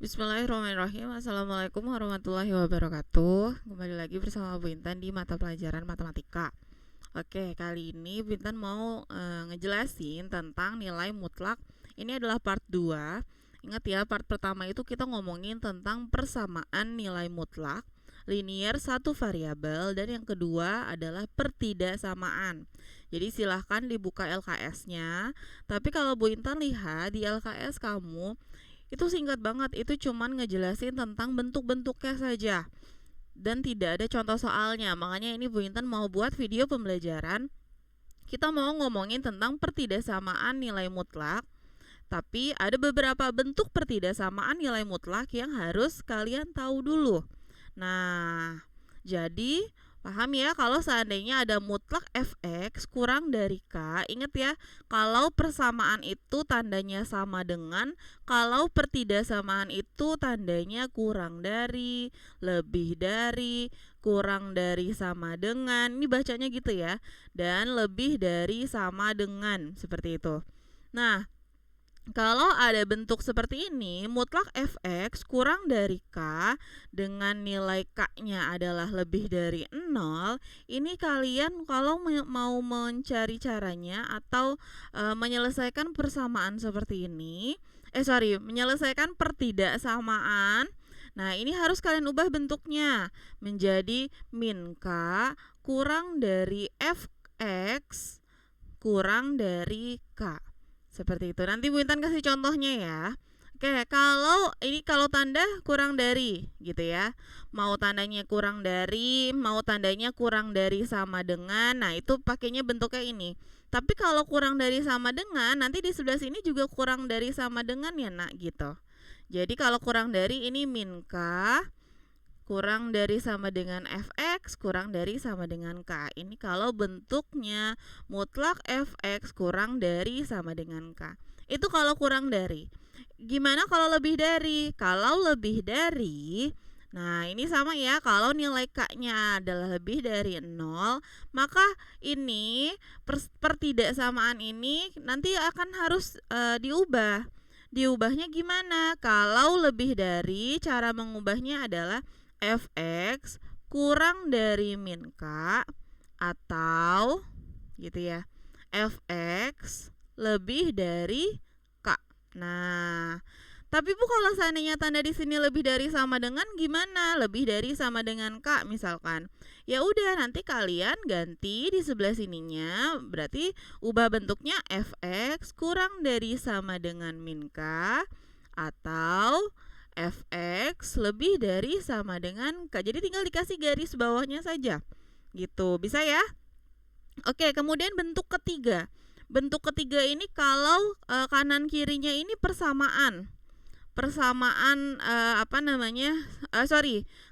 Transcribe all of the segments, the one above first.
Bismillahirrahmanirrahim. Assalamualaikum warahmatullahi wabarakatuh. Kembali lagi bersama Bu Intan di mata pelajaran matematika. Oke, kali ini Bu Intan mau ngejelasin tentang nilai mutlak. Ini adalah part 2. Ingat ya, part pertama itu kita ngomongin tentang persamaan nilai mutlak, linear satu variabel, dan yang kedua adalah pertidaksamaan. Jadi silahkan dibuka LKS-nya. Tapi kalau Bu Intan lihat di LKS kamu itu singkat banget, itu cuman ngejelasin tentang bentuk-bentuknya saja dan tidak ada contoh soalnya. Makanya ini Bu Intan mau buat video pembelajaran. Kita mau ngomongin tentang pertidaksamaan nilai mutlak, tapi ada beberapa bentuk pertidaksamaan nilai mutlak yang harus kalian tahu dulu. Nah, jadi paham ya kalau seandainya ada mutlak fx kurang dari k, ingat ya, kalau persamaan itu tandanya sama dengan, kalau pertidaksamaan itu tandanya kurang dari, lebih dari, kurang dari, sama dengan. Ini bacanya gitu ya. Dan lebih dari, sama dengan, seperti itu. Nah, kalau ada bentuk seperti ini, mutlak fx kurang dari k dengan nilai k-nya adalah lebih dari 0, ini kalian kalau mau mencari caranya atau menyelesaikan persamaan seperti ini, menyelesaikan pertidaksamaan. Nah, ini harus kalian ubah bentuknya menjadi min k kurang dari fx kurang dari k. Seperti itu. Nanti Bu Intan kasih contohnya ya. Oke, kalau tanda kurang dari gitu ya. Mau tandanya kurang dari, mau tandanya kurang dari sama dengan. Nah, itu pakainya bentuknya ini. Tapi kalau kurang dari sama dengan, nanti di sebelah sini juga kurang dari sama dengan ya, Nak, gitu. Jadi kalau kurang dari ini min k kurang dari sama dengan fx kurang dari sama dengan k. Ini kalau bentuknya mutlak fx kurang dari sama dengan k. Itu kalau kurang dari. Gimana kalau lebih dari? Kalau lebih dari, nah ini sama ya, kalau nilai k-nya adalah lebih dari 0, maka ini pertidaksamaan ini nanti akan harus diubah. Diubahnya gimana? Kalau lebih dari, cara mengubahnya adalah fx kurang dari min k atau gitu ya, fx lebih dari k. Nah, tapi Bu, kalau seandainya tanda di sini lebih dari sama dengan gimana? Lebih dari sama dengan k misalkan. Ya udah, nanti kalian ganti di sebelah sininya, berarti ubah bentuknya fx kurang dari sama dengan min k atau fx lebih dari sama dengan k. Jadi tinggal dikasih garis bawahnya saja. Gitu. Bisa ya? Oke, kemudian bentuk ketiga. Bentuk ketiga ini kalau kanan kirinya ini persamaan. Persamaan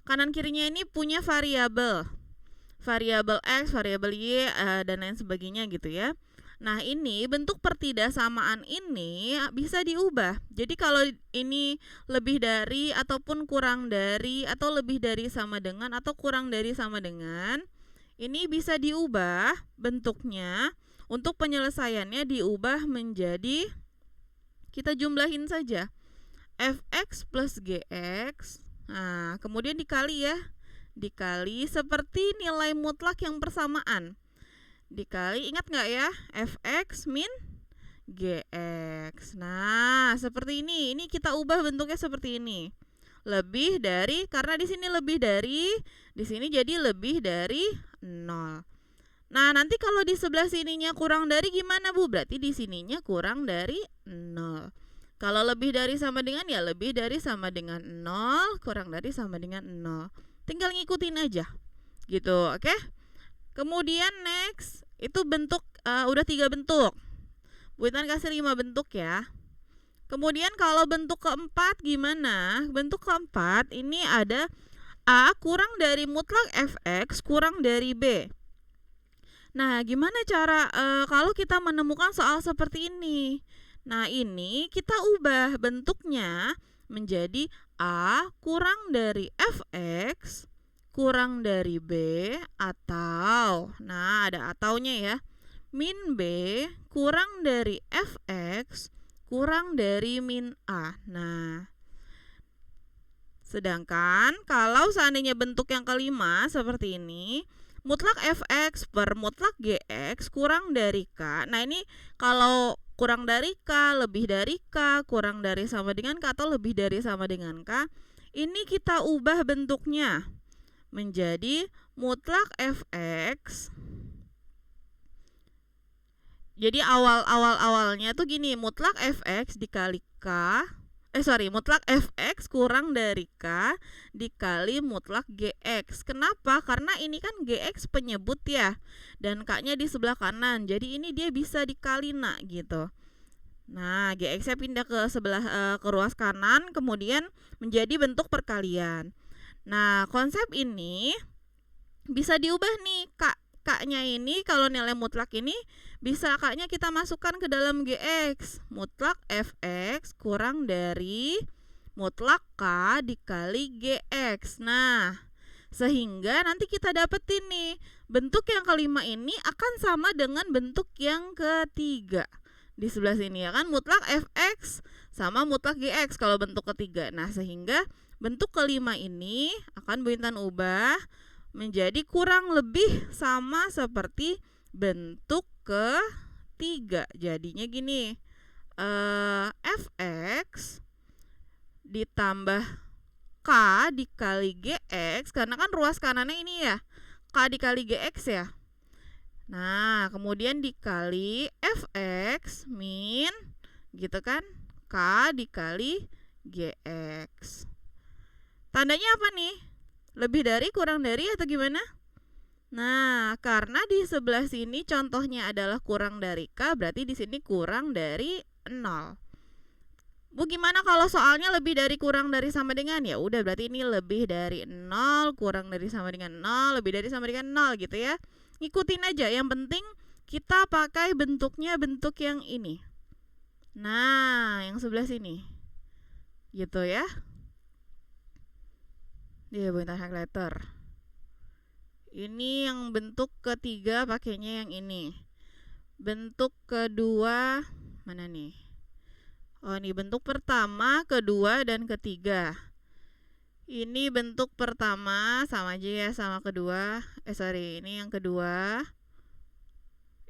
kanan kirinya ini punya variabel. Variabel x, variabel y dan lain sebagainya gitu ya. Nah, ini bentuk pertidaksamaan ini bisa diubah. Jadi kalau ini lebih dari ataupun kurang dari, atau lebih dari sama dengan atau kurang dari sama dengan, ini bisa diubah bentuknya. Untuk penyelesaiannya diubah menjadi, kita jumlahin saja, fx plus gx. Nah, kemudian dikali ya. Dikali seperti nilai mutlak yang persamaan. Dikali, ingat nggak ya, fx min gx. Nah, seperti ini. Ini kita ubah bentuknya seperti ini. Lebih dari, karena di sini lebih dari, di sini jadi lebih dari 0. Nah, nanti kalau di sebelah sininya kurang dari gimana, Bu? Berarti di sininya kurang dari 0. Kalau lebih dari sama dengan ya lebih dari sama dengan 0, kurang dari sama dengan 0. Tinggal ngikutin aja. Gitu, oke? Kemudian next, itu bentuk udah 3 bentuk. Bu Intan kasih 5 bentuk ya. Kemudian kalau bentuk keempat gimana? Bentuk keempat ini ada a kurang dari mutlak fx kurang dari b. Nah, gimana cara kalau kita menemukan soal seperti ini? Nah, ini kita ubah bentuknya menjadi a kurang dari fx kurang dari b atau, nah ada ataunya ya, min b kurang dari fx kurang dari min a. Nah, Sedangkan kalau seandainya bentuk yang kelima seperti ini, mutlak fx per mutlak gx kurang dari k. Nah ini kalau kurang dari k, lebih dari k, kurang dari sama dengan k, atau lebih dari sama dengan k, ini kita ubah bentuknya menjadi mutlak fx. Jadi awalnya tuh gini, mutlak fx dikali k, mutlak fx kurang dari k dikali mutlak gx. Kenapa? Karena ini kan gx penyebut ya, dan k-nya di sebelah kanan. Jadi ini dia bisa dikali gitu. Nah, gx-nya pindah ke sebelah ke ruas kanan, kemudian menjadi bentuk perkalian. Nah, konsep ini bisa diubah nih, k-nya ini kalau nilai mutlak ini bisa k-nya kita masukkan ke dalam gx. Mutlak fx kurang dari mutlak k dikali gx. Nah, sehingga nanti kita dapetin nih, bentuk yang kelima ini akan sama dengan bentuk yang ketiga. Di sebelah sini ya kan, mutlak fx sama mutlak gx kalau bentuk ketiga. Nah, sehingga bentuk kelima ini akan Bu Intan ubah menjadi kurang lebih sama seperti bentuk ketiga. Jadinya gini, fx ditambah k dikali gx, karena kan ruas kanannya ini ya, k dikali gx ya. Nah, kemudian dikali fx min gitu kan, k dikali gx. Tandanya apa nih? Lebih dari, kurang dari, atau gimana? Nah, karena di sebelah sini contohnya adalah kurang dari k, berarti di sini kurang dari 0. Bu, gimana kalau soalnya lebih dari, kurang dari, sama dengan? Ya udah, berarti ini lebih dari 0, kurang dari, sama dengan 0, lebih dari, sama dengan 0 gitu ya. Ngikutin aja, yang penting kita pakai bentuknya bentuk yang ini. Nah, yang sebelah sini. Gitu ya. Dia bentuk highlighter. Ini yang bentuk ketiga pakainya yang ini. Bentuk kedua mana nih? Oh, ini bentuk pertama, kedua, dan ketiga. Ini bentuk pertama sama aja ya sama kedua. Ini yang kedua.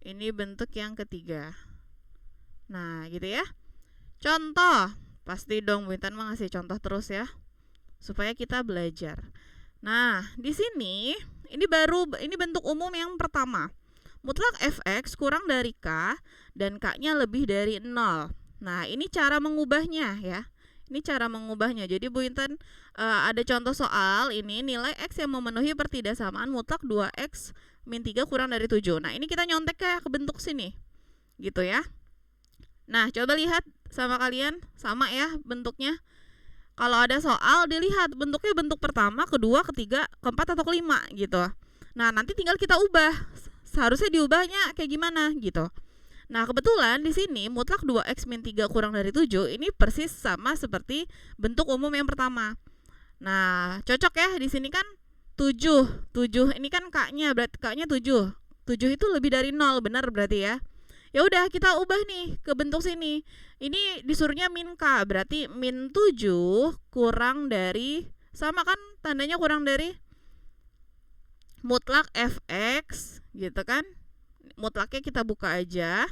Ini bentuk yang ketiga. Nah, gitu ya. Contoh. Pasti dong Bu Intan mah ngasih contoh terus ya, supaya kita belajar. Nah, di sini ini bentuk umum yang pertama. Mutlak fx kurang dari k dan k-nya lebih dari 0. Nah, ini cara mengubahnya ya. Ini cara mengubahnya. Jadi Bu Intan ada contoh soal ini, nilai x yang memenuhi pertidaksamaan mutlak 2x min 3 kurang dari 7. Nah, ini kita nyontek ke bentuk sini. Gitu ya. Nah, coba lihat sama kalian, sama ya bentuknya. Kalau ada soal dilihat bentuknya bentuk pertama, kedua, ketiga, keempat, atau kelima gitu. Nah, nanti tinggal kita ubah. Seharusnya diubahnya kayak gimana gitu. Nah, kebetulan di sini mutlak 2x min 3 kurang dari 7 ini persis sama seperti bentuk umum yang pertama. Nah, cocok ya, di sini kan 7 ini kan k-nya, berarti k-nya 7 itu lebih dari 0, benar berarti ya. Ya udah, kita ubah nih ke bentuk sini. Ini disuruhnya min k, berarti min 7 kurang dari, sama kan tandanya kurang dari mutlak fx gitu kan. Mutlaknya kita buka aja.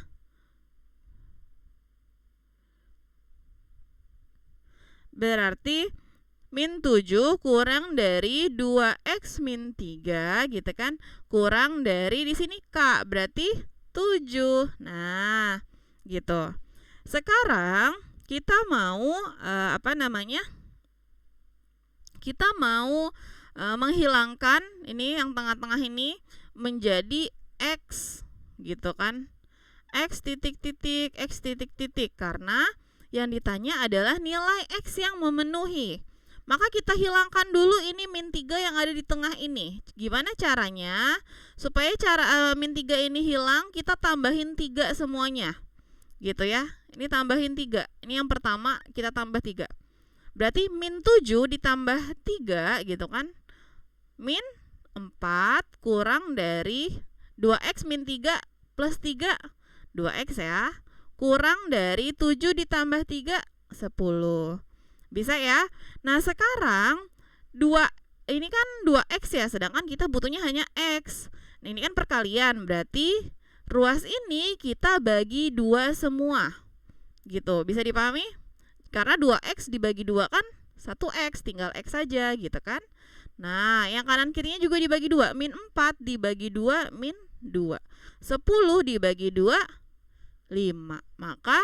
Berarti min 7 kurang dari 2x min 3 gitu kan, kurang dari di sini k, berarti 7. Nah, gitu. Sekarang kita mau Kita mau menghilangkan ini yang tengah-tengah ini menjadi x gitu kan. X titik titik, x titik titik, karena yang ditanya adalah nilai x yang memenuhi. Maka kita hilangkan dulu ini min 3 yang ada di tengah ini. Gimana caranya? Supaya min 3 ini hilang, kita tambahin 3 semuanya. Gitu ya. Ini tambahin 3. Ini yang pertama, kita tambah 3. Berarti min 7 ditambah 3 gitu kan. Min 4 kurang dari 2x min 3 plus 3. 2x ya. Kurang dari 7 ditambah 3, 10. Bisa ya? Nah, sekarang ini kan 2X ya, sedangkan kita butuhnya hanya X. Nah, ini kan perkalian, berarti ruas ini kita bagi 2 semua. Gitu, bisa dipahami? Karena 2X dibagi 2 kan 1X, tinggal X saja gitu kan. Nah, yang kanan kirinya juga dibagi 2, min 4 dibagi 2, min 2. 10 dibagi 2, 5. Maka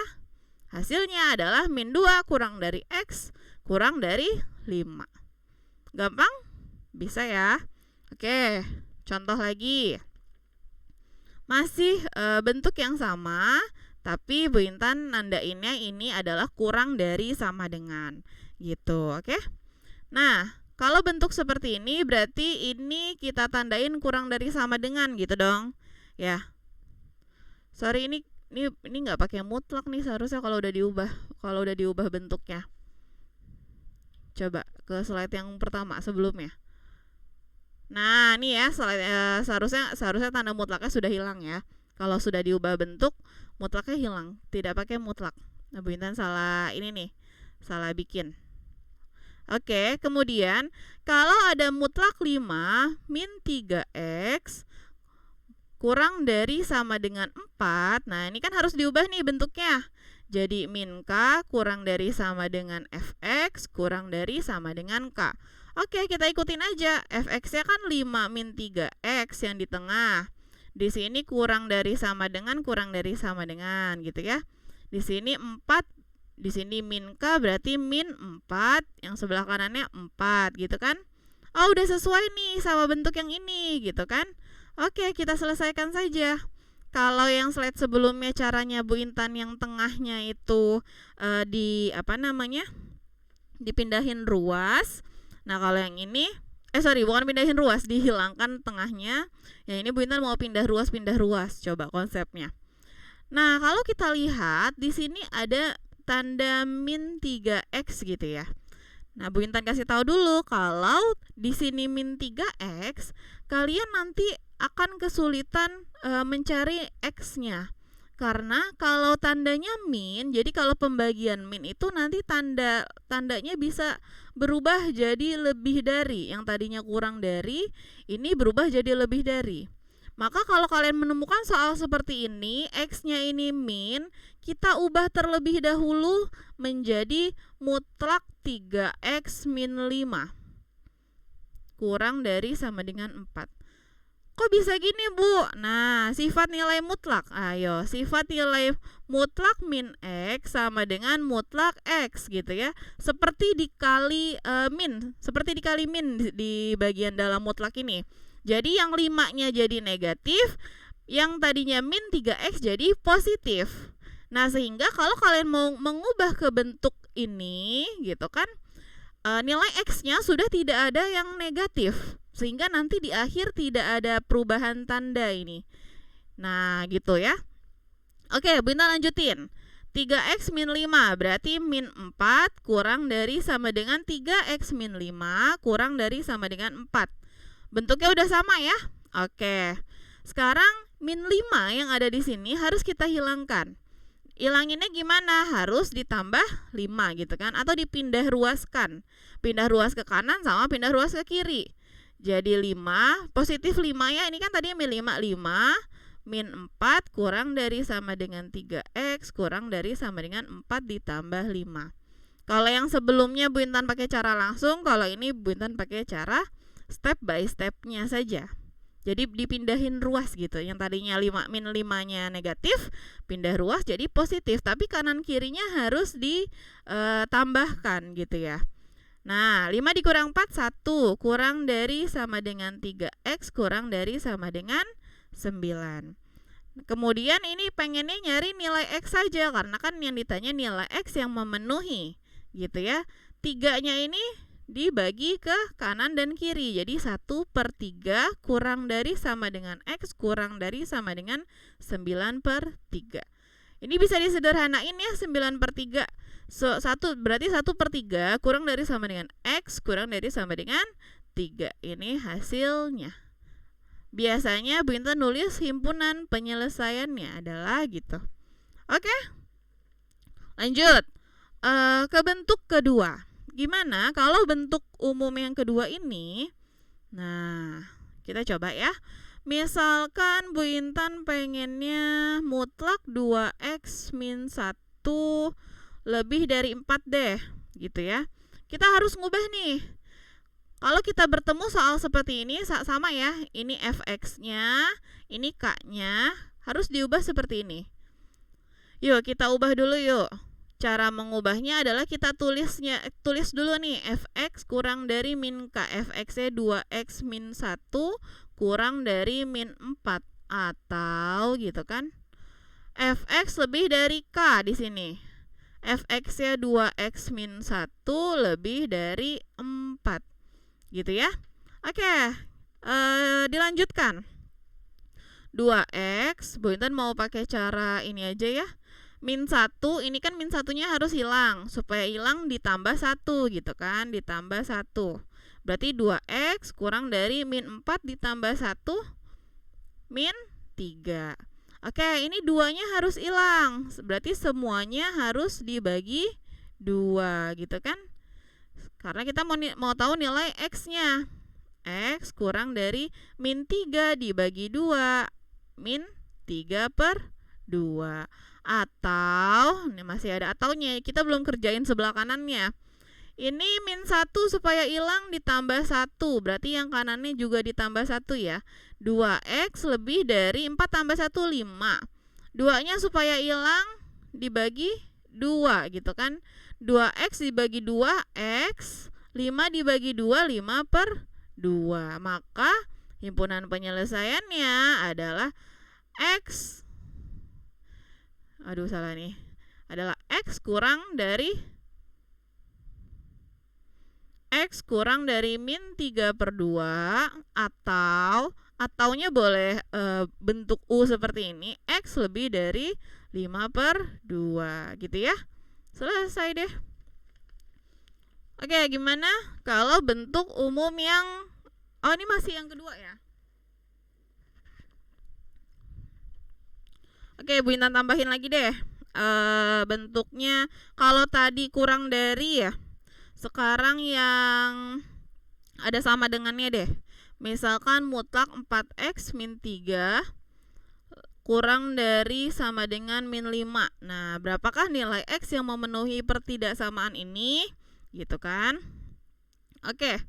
hasilnya adalah min 2 kurang dari X kurang dari 5. Gampang? Bisa ya. Oke, contoh lagi. Masih bentuk yang sama, tapi Bu Intan nandainnya ini adalah kurang dari sama dengan. Gitu, oke? Nah, kalau bentuk seperti ini berarti ini kita tandain kurang dari sama dengan gitu dong. Ya. Sorry, ini nggak pakai mutlak nih seharusnya kalau udah diubah bentuknya. Coba ke slide yang pertama sebelumnya. Nah, ini ya seharusnya tanda mutlaknya sudah hilang ya. Kalau sudah diubah bentuk, mutlaknya hilang, tidak pakai mutlak. Nah, Bu Intan salah bikin. Oke, kemudian kalau ada mutlak 5 min 3x kurang dari sama dengan 4. Nah, ini kan harus diubah nih bentuknya. Jadi min k kurang dari sama dengan fx kurang dari sama dengan k. Oke, kita ikutin aja. Fx-nya kan 5 min 3x yang di tengah. Di sini kurang dari sama dengan gitu ya. Di sini 4, di sini min k berarti min 4, yang sebelah kanannya 4 gitu kan. Oh, udah sesuai nih sama bentuk yang ini gitu kan. Oke, kita selesaikan saja. Kalau yang slide sebelumnya caranya Bu Intan yang tengahnya itu dipindahin ruas. Nah, kalau yang ini bukan pindahin ruas, dihilangkan tengahnya. Yang ini Bu Intan mau pindah ruas. Coba konsepnya. Nah, kalau kita lihat di sini ada tanda min 3x gitu ya. Nah, Bu Intan kasih tahu dulu kalau di sini min 3x, kalian nanti akan kesulitan mencari x-nya. Karena kalau tandanya min, jadi kalau pembagian min itu nanti tandanya bisa berubah jadi lebih dari. Yang tadinya kurang dari, ini berubah jadi lebih dari. Maka kalau kalian menemukan soal seperti ini, x-nya ini min, kita ubah terlebih dahulu menjadi mutlak 3x min 5 kurang dari sama dengan 4. Kok bisa gini, Bu? Nah, sifat nilai mutlak. Ayo, sifat nilai mutlak min x sama dengan mutlak x gitu ya. Seperti dikali min di bagian dalam mutlak ini. Jadi yang 5-nya jadi negatif, yang tadinya min 3x jadi positif. Nah, sehingga kalau kalian mau mengubah ke bentuk ini gitu kan, nilai x-nya sudah tidak ada yang negatif. Sehingga nanti di akhir tidak ada perubahan tanda ini. Nah, gitu ya. Oke, Bu Intan lanjutin. 3x min 5 berarti min 4 kurang dari sama dengan 3x min 5 kurang dari sama dengan 4. Bentuknya udah sama ya. Oke. Sekarang min 5 yang ada di sini harus kita hilangkan. Hilanginnya gimana? Harus ditambah 5 gitu kan, atau dipindah ruaskan. Pindah ruas ke kanan sama pindah ruas ke kiri. Jadi 5, positif 5 ya, ini kan tadinya min 5, min 4 kurang dari sama dengan 3x kurang dari sama dengan 4 ditambah 5. Kalau yang sebelumnya Bu Intan pakai cara langsung, kalau ini Bu Intan pakai cara step by stepnya saja. Jadi dipindahin ruas gitu. Yang tadinya min 5-nya negatif, pindah ruas jadi positif. Tapi kanan kirinya harus ditambahkan gitu ya. Nah, 5 dikurang 4, 1. Kurang dari sama dengan 3x kurang dari sama dengan 9. Kemudian ini pengennya nyari nilai x saja, karena kan yang ditanya nilai x yang memenuhi gitu ya. 3-nya ini dibagi ke kanan dan kiri. Jadi 1/3 kurang dari sama dengan x kurang dari sama dengan 9/3. Ini bisa disederhanain ya, 9/3. Berarti 1/3 kurang dari sama dengan x kurang dari sama dengan 3. Ini hasilnya. Biasanya Bu Intan nulis himpunan penyelesaiannya adalah gitu. Oke. Lanjut ke bentuk kedua. gimana kalau bentuk umum yang kedua ini? Nah, kita coba ya. Misalkan Bu Intan pengennya mutlak 2x min 1 lebih dari 4 deh, gitu ya. Kita harus ngubah nih. Kalau kita bertemu soal seperti ini, sama ya. Ini fx-nya, ini k-nya, harus diubah seperti ini. Yuk, kita ubah dulu yuk. Cara mengubahnya adalah kita tulis dulu nih, fx kurang dari min k. Fx-nya 2x min 1 kurang dari min 4, atau gitu kan, fx lebih dari k di sini. Fx-nya 2x min 1 lebih dari 4, gitu ya. Oke, dilanjutkan. 2x, Bu Intan mau pakai cara ini aja ya. Min 1, ini kan min 1-nya harus hilang. Supaya hilang ditambah 1 gitu kan, ditambah 1. Berarti 2x kurang dari min 4 ditambah 1, min 3. Oke, ini 2-nya harus hilang. Berarti semuanya harus dibagi 2 gitu kan. Karena kita mau tahu nilai x-nya. X kurang dari min 3 dibagi 2, min 3/2. Atau, ini masih ada ataunya, kita belum kerjain sebelah kanannya. Ini min 1 supaya hilang ditambah 1, berarti yang kanannya juga ditambah 1 ya. 2x lebih dari 4 tambah 1, 5. 2-nya supaya hilang dibagi 2 gitu kan. 2x dibagi 2, x. 5 dibagi 2, 5/2. Maka himpunan penyelesaiannya adalah x. Adalah x kurang dari min 3/2, ataunya boleh bentuk U seperti ini, x lebih dari 5/2 gitu ya. Selesai deh. Oke, gimana kalau bentuk umum yang ini masih yang kedua ya. Oke, Bu Intan tambahin lagi deh. Bentuknya kalau tadi kurang dari ya, sekarang yang ada sama dengannya deh. Misalkan mutlak 4x min 3 kurang dari sama dengan min 5. Nah, berapakah nilai x yang memenuhi pertidaksamaan ini? Gitu kan. Oke.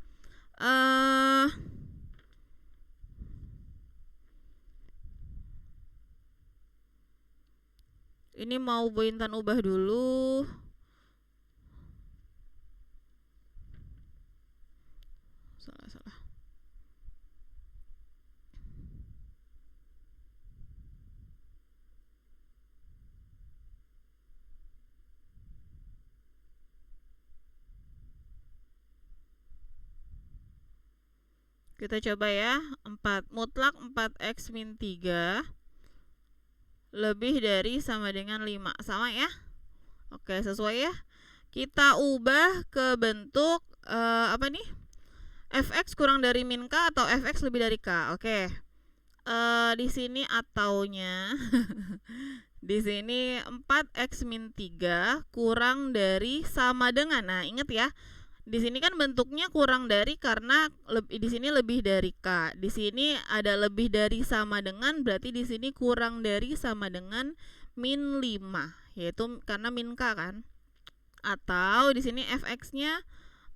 Ini mau Bu Intan ubah dulu. Salah. Kita coba ya. Mutlak 4x min 3 lebih dari sama dengan 5. Sama ya? Oke, sesuai ya. Kita ubah ke bentuk apa nih? Fx kurang dari min k atau fx lebih dari k. Oke. Di sini ataunya di sini 4x min 3 kurang dari sama dengan. Nah, ingat ya. Di sini kan bentuknya kurang dari karena di sini lebih dari k. Di sini ada lebih dari sama dengan, berarti di sini kurang dari sama dengan min 5, yaitu karena min k kan. Atau di sini fx-nya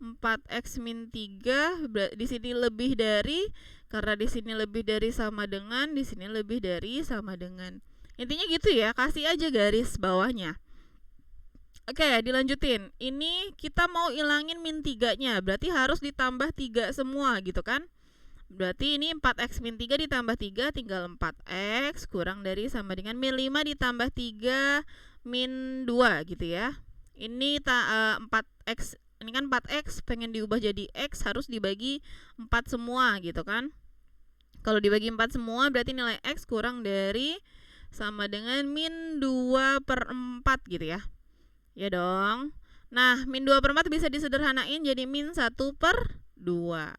4x min 3, di sini lebih dari, karena di sini lebih dari sama dengan, di sini lebih dari sama dengan. Intinya gitu ya, kasih aja garis bawahnya. Oke, dilanjutin. Ini kita mau ilangin min 3-nya, berarti harus ditambah 3 semua gitu kan. Berarti ini 4x min 3 ditambah 3 tinggal 4x kurang dari sama dengan min 5 ditambah 3 min 2 gitu ya. Ini 4x, ini kan 4x pengen diubah jadi x harus dibagi 4 semua gitu kan. Kalau dibagi 4 semua berarti nilai x kurang dari sama dengan min 2/4 gitu ya. Ya dong. Nah, min 2/4 bisa disederhanain jadi min 1/2.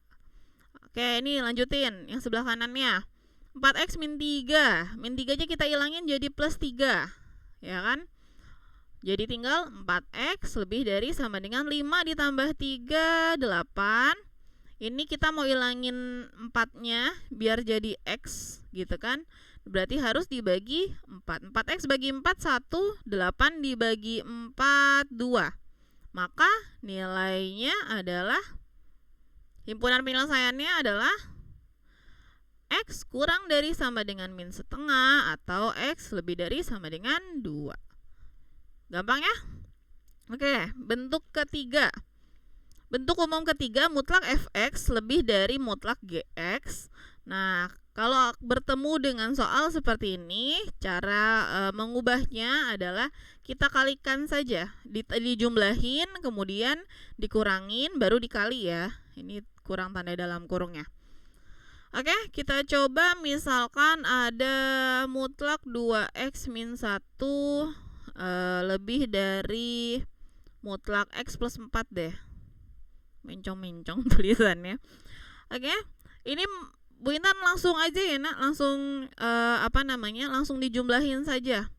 Oke, ini lanjutin yang sebelah kanannya. 4x min 3. Min 3-nya kita ilangin jadi plus 3. Ya kan? Jadi tinggal 4x lebih dari sama dengan 5 ditambah 3, 8. Ini kita mau ilangin 4-nya biar jadi x gitu kan. Berarti harus dibagi 4. 4x bagi 4, 1. 8 dibagi 4, 2. Maka nilainya adalah, himpunan penyelesaiannya adalah x kurang dari sama dengan min setengah atau x lebih dari sama dengan 2. Gampang ya? Oke, bentuk ketiga. Bentuk umum ketiga, mutlak fx lebih dari mutlak gx. Nah, kalau bertemu dengan soal seperti ini, cara mengubahnya adalah kita kalikan saja, dijumlahin, kemudian dikurangin, baru dikali ya. Ini kurang tanda dalam kurungnya. Oke, kita coba misalkan ada mutlak 2x min 1 lebih dari mutlak x plus 4 deh. Mencong-mencong tulisannya. Oke, ini Bu Intan langsung aja ya nak, langsung langsung dijumlahin saja.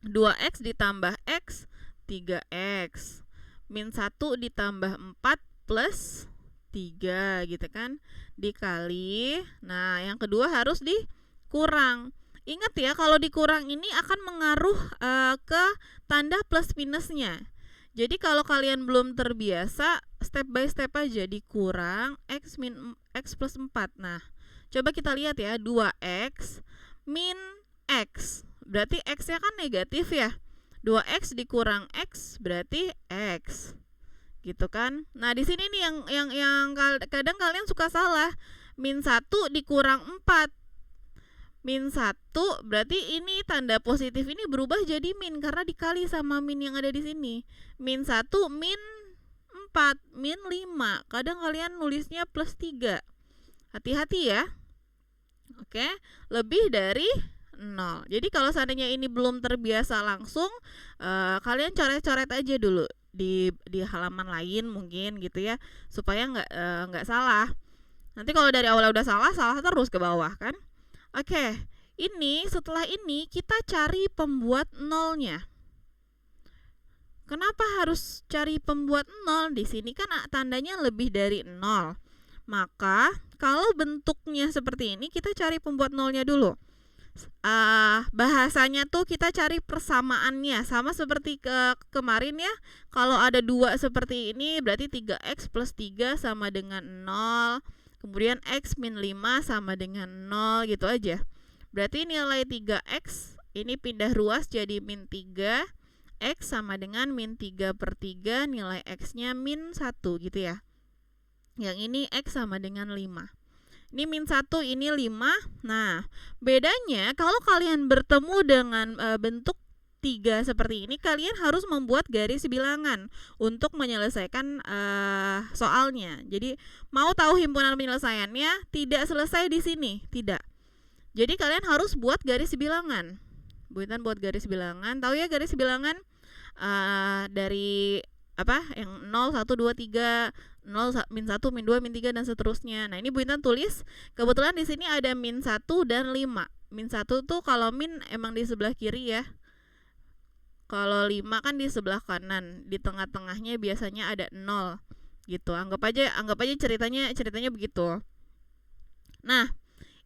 2x ditambah x 3x min 1 ditambah 4 plus 3 gitu kan, dikali. Nah, yang kedua harus dikurang. Ingat ya, kalau dikurang ini akan mengaruh ke tanda plus minusnya. Jadi kalau kalian belum terbiasa, step by step aja, dikurang x min x plus 4. Nah, coba kita lihat ya, 2x min x. Berarti x-nya kan negatif ya. 2x dikurang x berarti x. Gitu kan? Nah, di sini nih yang kadang kalian suka salah. Min 1 dikurang 4. Min 1 berarti ini tanda positif ini berubah jadi min karena dikali sama min yang ada di sini. Min 1 min 4 min 5. Kadang kalian nulisnya plus 3. Hati-hati ya. Oke, lebih dari 0. Jadi kalau seandainya ini belum terbiasa langsung, kalian coret-coret aja dulu di halaman lain mungkin gitu ya, supaya nggak salah. Nanti kalau dari awal udah salah terus ke bawah kan. Oke, ini setelah ini kita cari pembuat nolnya. Kenapa harus cari pembuat nol? Di sini kan tandanya lebih dari 0. Maka kalau bentuknya seperti ini, kita cari pembuat nolnya dulu. Bahasanya tuh kita cari persamaannya, sama seperti kemarin ya. Kalau ada 2 seperti ini berarti 3x plus 3 sama dengan 0. Kemudian x min 5 sama dengan 0 gitu aja. Berarti nilai 3x ini pindah ruas jadi min 3. X sama dengan min 3/3, nilai x-nya min 1 gitu ya. Yang ini x sama dengan 5. Ini min 1, ini 5. Nah, bedanya kalau kalian bertemu dengan bentuk 3 seperti ini, kalian harus membuat garis bilangan untuk menyelesaikan soalnya. Jadi mau tahu himpunan penyelesaiannya, tidak selesai di sini, tidak. Jadi kalian harus buat garis bilangan. Bu Intan buat garis bilangan. Tahu ya garis bilangan dari yang 0, 1, 2, 3, 0, min 1, min 2, min 3 dan seterusnya. Nah, ini Bu Intan tulis, kebetulan di sini ada min 1 dan 5. Min 1 tuh kalau min emang di sebelah kiri ya. Kalau 5 kan di sebelah kanan, di tengah-tengahnya biasanya ada 0 gitu. Anggap aja ceritanya begitu. Nah,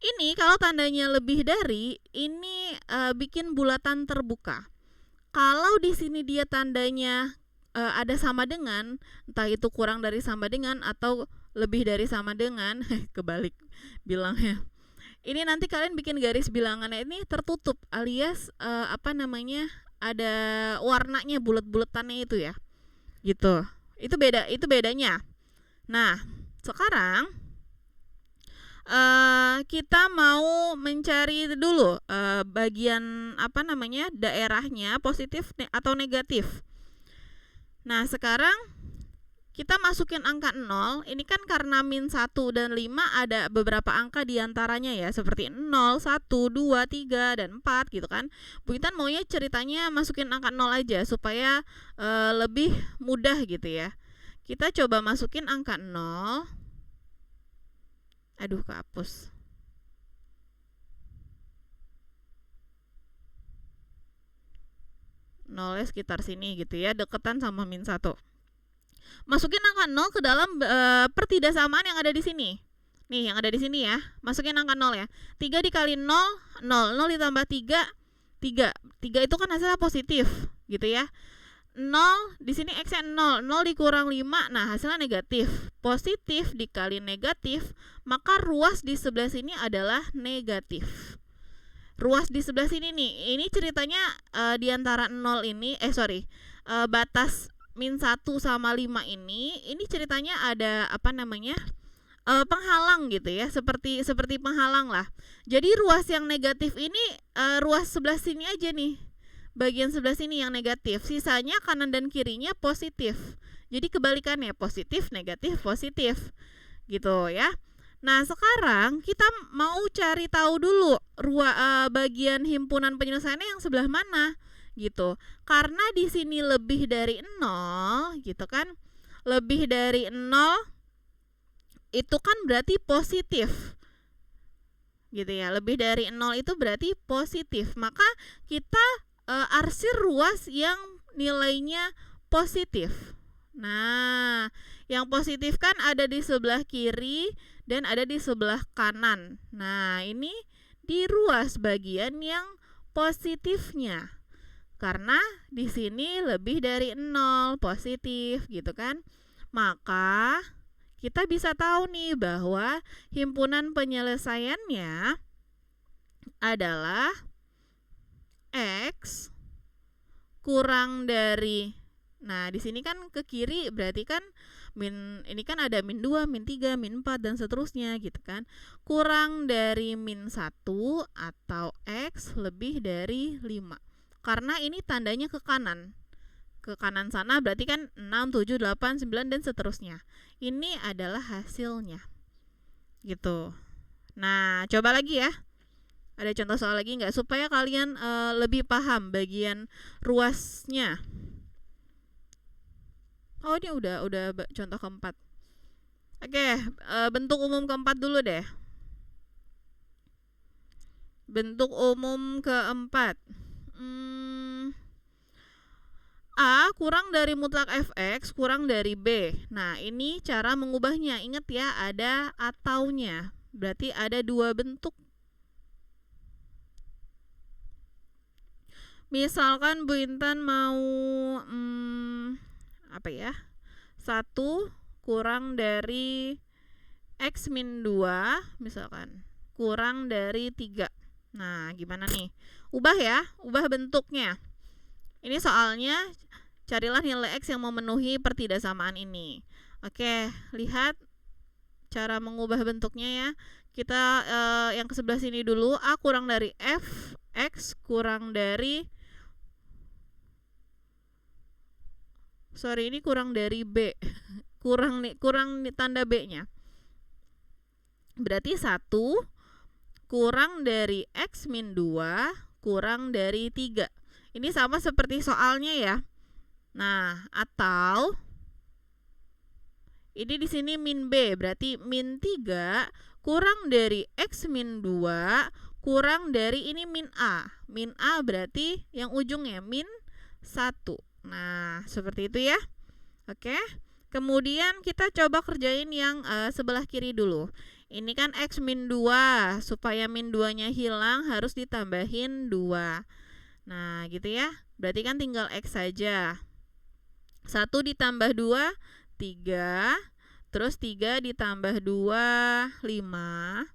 ini kalau tandanya lebih dari, ini bikin bulatan terbuka. Kalau di sini dia tandanya ada sama dengan, entah itu kurang dari sama dengan atau lebih dari sama dengan, kebalik bilangnya. Ini nanti kalian bikin garis bilangannya ini tertutup, alias ada warnanya, bulat-bulatannya itu ya, gitu. Itu bedanya. Nah, sekarang kita mau mencari dulu bagian daerahnya positif atau negatif. Nah, sekarang kita masukin angka 0. Ini kan karena min 1 dan 5 ada beberapa angka diantaranya ya, seperti 0, 1, 2, 3, dan 4 gitu kan. Bu Intan maunya ceritanya masukin angka 0 aja supaya lebih mudah gitu ya. Kita coba masukin angka 0. Aduh, kehapus. 0 sekitar sini gitu ya, deketan sama min 1. Masukin angka 0 ke dalam pertidaksamaan yang ada di sini. Nih, yang ada di sini ya. Masukin angka 0 ya. 3 dikali 0, 0. 0 ditambah 3, 3. 3 itu kan hasilnya positif, gitu ya. 0 di sini x-nya 0. 0 dikurang 5, nah hasilnya negatif. Positif dikali negatif, maka ruas di sebelah sini adalah negatif. Ruas di sebelah sini nih, ini ceritanya di antara 0 ini, batas min 1 sama 5 ini ceritanya ada apa namanya, penghalang gitu ya, seperti penghalang lah. Jadi ruas yang negatif ini ruas sebelah sini aja nih, bagian sebelah sini yang negatif, sisanya kanan dan kirinya positif. Jadi kebalikannya, positif negatif positif gitu ya. Nah, sekarang kita mau cari tahu dulu bagian himpunan penyelesaiannya yang sebelah mana gitu. Karena di sini lebih dari 0 gitu kan. Lebih dari 0 itu kan berarti positif. Gitu ya. Lebih dari 0 itu berarti positif. Maka kita arsir ruas yang nilainya positif. Nah, yang positif kan ada di sebelah kiri dan ada di sebelah kanan. Nah, ini di ruas bagian yang positifnya. Karena di sini lebih dari 0 positif gitu kan. Maka kita bisa tahu nih bahwa himpunan penyelesaiannya adalah X kurang dari, nah di sini kan ke kiri berarti kan ini kan ada min 2, min 3, min 4 dan seterusnya gitu kan. Kurang dari min 1 atau X lebih dari 5. Karena ini tandanya ke kanan. Ke kanan sana berarti kan 6, 7, 8, 9 dan seterusnya. Ini adalah hasilnya. Gitu. Nah, coba lagi ya. Ada contoh soal lagi nggak supaya kalian lebih paham bagian ruasnya. Oh, ini udah contoh keempat. Oke, bentuk umum keempat dulu deh. Bentuk umum keempat. A kurang dari mutlak fx kurang dari b. Nah, ini cara mengubahnya. Ingat ya, ada ataunya. Berarti ada dua bentuk. Misalkan Bu Intan mau 1 kurang dari X min 2 misalkan kurang dari 3. Nah, gimana nih? Ubah ya, ubah bentuknya. Ini soalnya carilah nilai X yang memenuhi pertidaksamaan ini. Oke, lihat cara mengubah bentuknya ya. Kita yang ke sebelah sini dulu. A kurang dari F, X kurang dari ini kurang dari B. kurang tanda B-nya. Berarti 1 kurang dari X min 2 kurang dari 3. Ini sama seperti soalnya ya. Nah, atau ini di sini min B, berarti min 3 kurang dari X min 2 kurang dari ini min A. Min A berarti yang ujungnya min 1. Nah, seperti itu ya. Oke. Kemudian kita coba kerjain yang sebelah kiri dulu. Ini kan X min 2. Supaya min 2-nya hilang harus ditambahin 2. Nah, gitu ya. Berarti kan tinggal X saja. 1 ditambah 2, 3. Terus 3 ditambah 2, 5.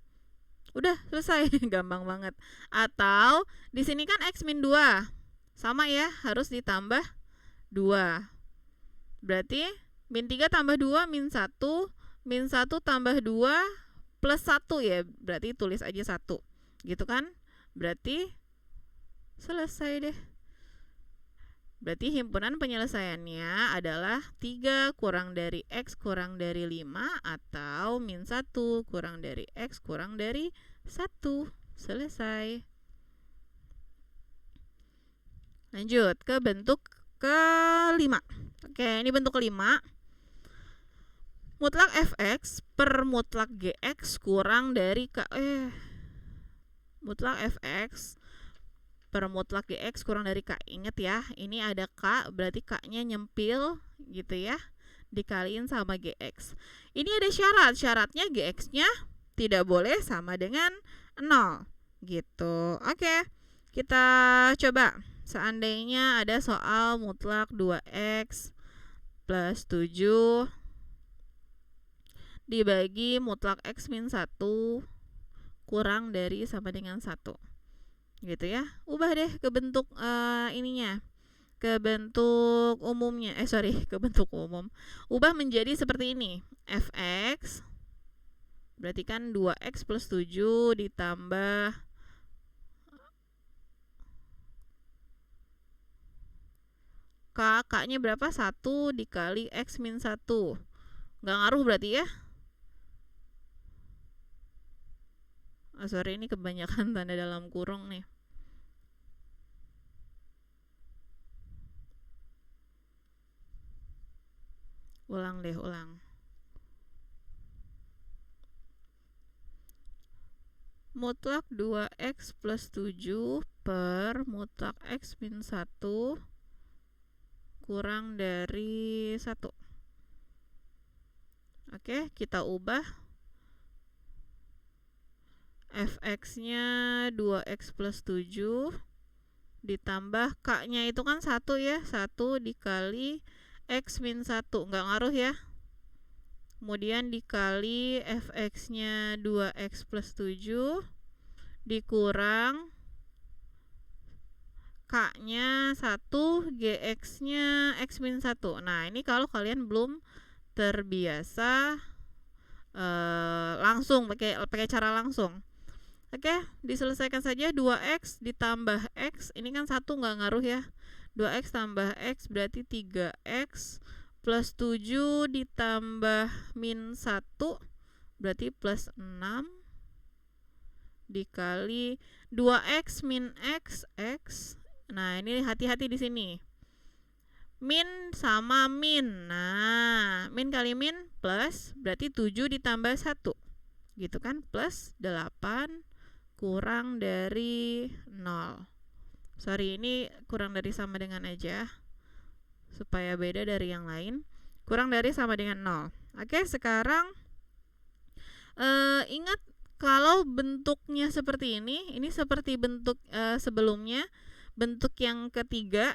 Udah selesai. Gampang banget. Atau di sini kan X min 2. Sama ya, harus ditambah 2. Berarti min 3 tambah 2 min 1, min 1 tambah 2 plus 1 ya, berarti tulis aja 1. Gitu kan? Berarti selesai deh. Berarti himpunan penyelesaiannya adalah 3 kurang dari X kurang dari 5 atau min 1 kurang dari X kurang dari 1. Selesai. Lanjut ke bentuk kelima. Oke, ini bentuk kelima. Mutlak fx per mutlak gx kurang dari mutlak fx per mutlak GX kurang dari K. Ingat ya, ini ada K, berarti K-nya nyempil gitu ya, dikaliin sama GX. Ini ada syarat, syaratnya GX-nya tidak boleh sama dengan 0 gitu. Oke, kita coba. Seandainya ada soal mutlak 2X plus 7 dibagi mutlak X min 1 kurang dari sama dengan 1 gitu ya. Ubah deh ke bentuk ininya, ke bentuk umumnya, ke bentuk umum. Ubah menjadi seperti ini. Fx berarti kan 2x plus 7 ditambah K-nya berapa? 1 dikali X min 1. Nggak ngaruh berarti ya. Ini kebanyakan tanda dalam kurung nih. Ulang. Mutlak 2x plus 7 per mutlak X min 1 kurang dari 1. Oke, kita ubah. Fx-nya 2x plus 7 ditambah K-nya itu kan 1 ya, 1 dikali X min 1, nggak ngaruh ya. Kemudian dikali Fx-nya 2x plus 7 dikurang K-nya 1, GX-nya X min 1. Nah, ini kalau kalian belum terbiasa langsung pakai cara langsung. Oke, diselesaikan saja. 2x ditambah x, ini kan 1 nggak ngaruh ya. 2x tambah x berarti 3x plus 7 ditambah min 1 berarti plus 6 dikali 2x min x, x. Nah, ini hati-hati di sini. Min sama min. Nah, min kali min plus berarti 7 ditambah 1. Gitu kan? Plus 8 kurang dari 0. Ini kurang dari sama dengan aja supaya beda dari yang lain. Kurang dari sama dengan 0. Oke, sekarang ingat kalau bentuknya seperti ini seperti bentuk sebelumnya, bentuk yang ketiga.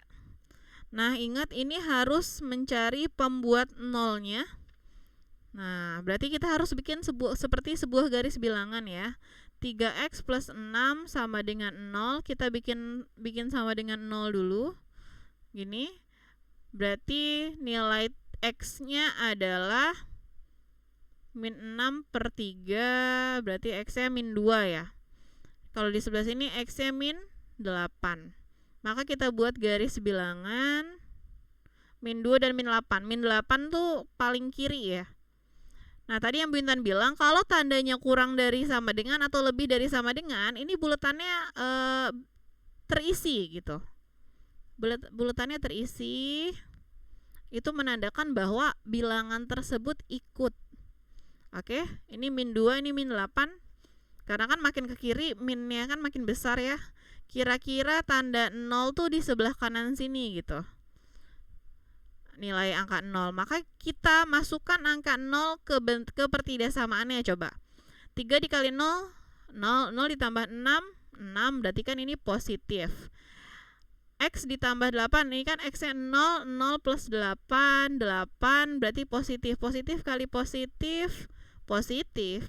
Nah, ingat ini harus mencari pembuat nolnya. Nah, berarti kita harus bikin seperti sebuah garis bilangan ya. 3x plus 6 sama dengan 0. Kita bikin sama dengan 0 dulu. Gini. Berarti nilai x-nya adalah min 6 per 3. Berarti x-nya min 2 ya. Kalau di sebelah sini x-nya min 8. Maka kita buat garis bilangan min 2 dan min 8. Min 8 tuh paling kiri ya. Nah, tadi yang Bu Intan bilang kalau tandanya kurang dari sama dengan atau lebih dari sama dengan, ini buletannya terisi gitu. Buletannya terisi, itu menandakan bahwa bilangan tersebut ikut. Oke, ini min 2, ini min 8. Karena kan makin ke kiri, minnya kan makin besar ya. Kira-kira tanda 0 tuh di sebelah kanan sini gitu. Nilai angka 0, maka kita masukkan angka 0 ke pertidaksamaannya. Coba 3 dikali 0, 0 ditambah 6 berarti kan ini positif. X ditambah 8, ini kan X nya 0 plus 8 berarti positif. Positif kali positif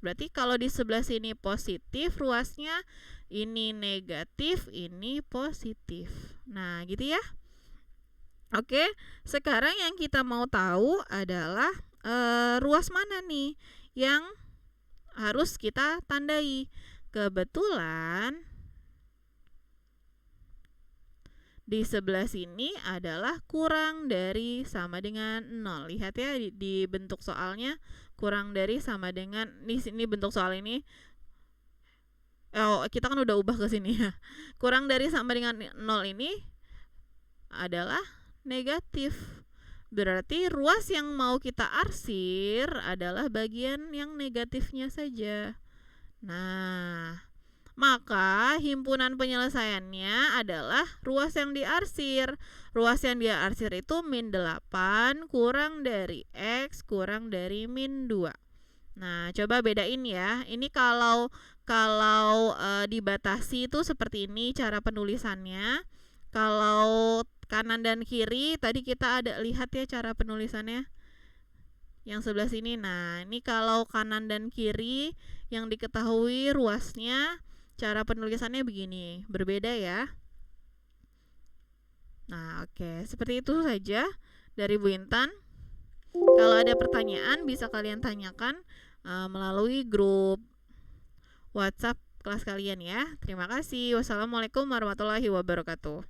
berarti kalau di sebelah sini positif, ruasnya ini negatif, ini positif. Nah, gitu ya. Oke, sekarang yang kita mau tahu adalah ruas mana nih yang harus kita tandai. Kebetulan di sebelah sini adalah kurang dari sama dengan 0. Lihat ya di bentuk soalnya, kurang dari sama dengan, di sini bentuk soal ini. Kita kan udah ubah ke sini ya. Kurang dari sama dengan 0 ini adalah negatif. Berarti ruas yang mau kita arsir adalah bagian yang negatifnya saja. Nah, maka himpunan penyelesaiannya adalah ruas yang diarsir. Ruas yang diarsir itu min 8 kurang dari X kurang dari min 2. Nah, coba bedain ya. Ini kalau dibatasi itu seperti ini cara penulisannya. Kalau kanan dan kiri tadi kita ada lihat ya cara penulisannya. Yang sebelah sini. Nah, ini kalau kanan dan kiri yang diketahui ruasnya, cara penulisannya begini. Berbeda ya. Nah, oke. Seperti itu saja dari Bu Intan. Kalau ada pertanyaan bisa kalian tanyakan melalui grup WhatsApp kelas kalian ya. Terima kasih. Wassalamualaikum warahmatullahi wabarakatuh.